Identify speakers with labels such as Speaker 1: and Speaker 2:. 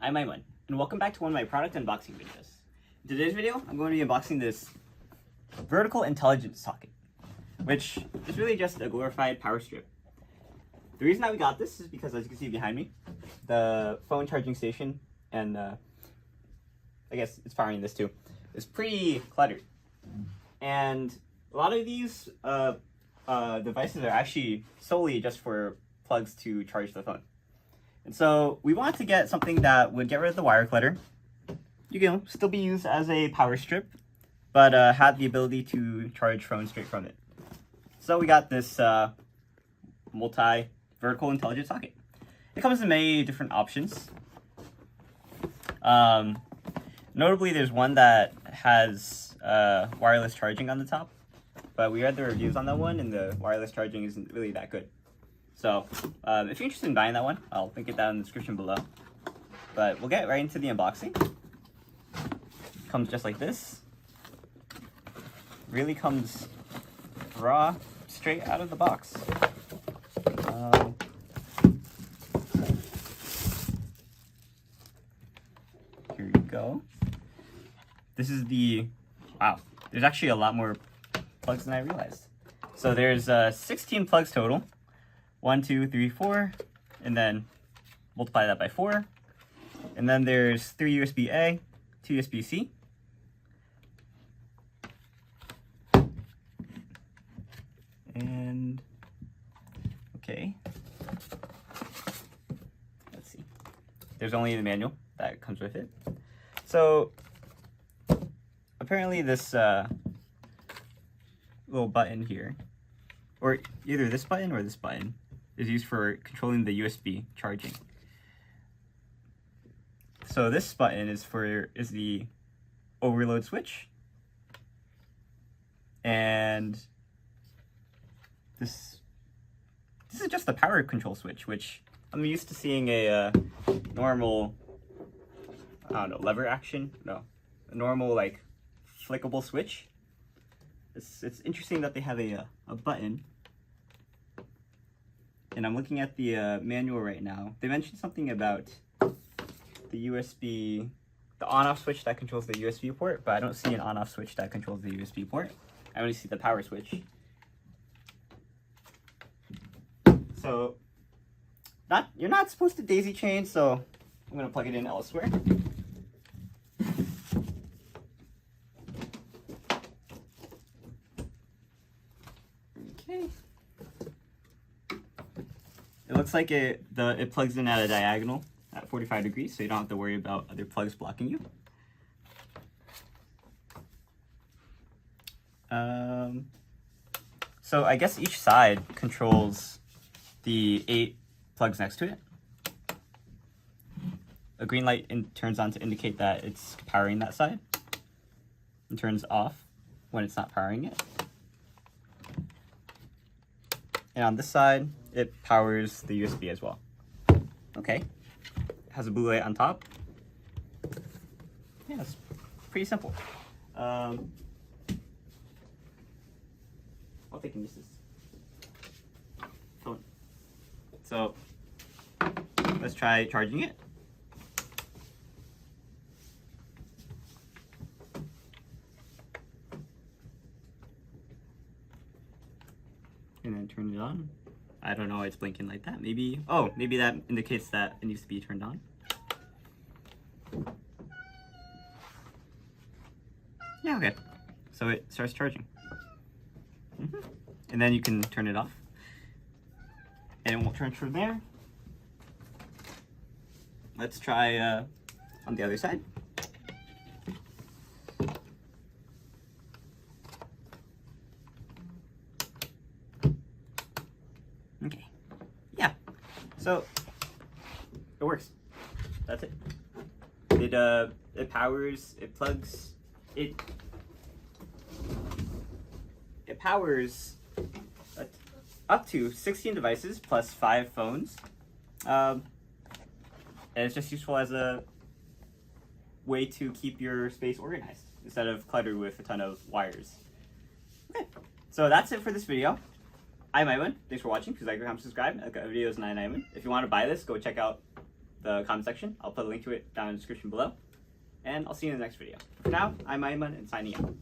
Speaker 1: I'm Aiman, and welcome back to one of my product unboxing videos. In today's video, I'm going to be unboxing this vertical intelligence socket, which is really just a glorified power strip. The reason that we got this is because, as you can see behind me, the phone charging station, and I guess it's powering this too, is pretty cluttered. And a lot of these devices are actually solely just for plugs to charge the phone. And so we wanted to get something that would get rid of the wire clutter. You can still be used as a power strip, but had the ability to charge phones straight from it. So we got this multi-vertical intelligent socket. It comes in many different options. Notably, there's one that has wireless charging on the top, but we read the reviews on that one, and the wireless charging isn't really that good. So if you're interested in buying that one, I'll link it down in the description below. But we'll get right into the unboxing. It comes just like this. Really comes raw, straight out of the box. Here you go. This is the, wow, there's actually a lot more plugs than I realized. So there's 16 plugs total. 1, 2, 3, 4, and then multiply that by 4. And then there's 3 USB-A, 2 USB-C. And, okay. Let's see. There's only the manual that comes with it. So, apparently this little button here, or either this button or this button, is used for controlling the USB charging. So this button is the overload switch, and this is just the power control switch, which I'm used to seeing a normal, I don't know, lever action. No, a normal like flickable switch. It's interesting that they have a button. And I'm looking at the manual right now. They mentioned something about the USB, the on-off switch that controls the USB port, but I don't see an on-off switch that controls the USB port. I only see the power switch. So, you're not supposed to daisy chain, so I'm gonna plug it in elsewhere. Okay. It looks like it plugs in at a diagonal at 45 degrees, so you don't have to worry about other plugs blocking you. So I guess each side controls the 8 plugs next to it. A green light turns on to indicate that it's powering that side, and turns off when it's not powering it. And on this side, it powers the USB as well. Okay. It has a blue light on top. Yeah, it's pretty simple. What they can use this phone. So let's try charging it. And then turn it on. I don't know why it's blinking like that. Maybe that indicates that it needs to be turned on. Yeah, okay. So it starts charging. And then you can turn it off. And it won't turn from there. Let's try on the other side. Okay. Yeah. So it works. That's it. It powers, it plugs, it powers up to 16 devices plus 5 phones. And it's just useful as a way to keep your space organized instead of cluttered with a ton of wires. Okay. So that's it for this video. I'm Aiman. Thanks for watching. Please like, comment, subscribe. I've got videos on EyeOnAiman. If you want to buy this, go check out the comment section. I'll put a link to it down in the description below. And I'll see you in the next video. For now, I'm Aiman and signing out.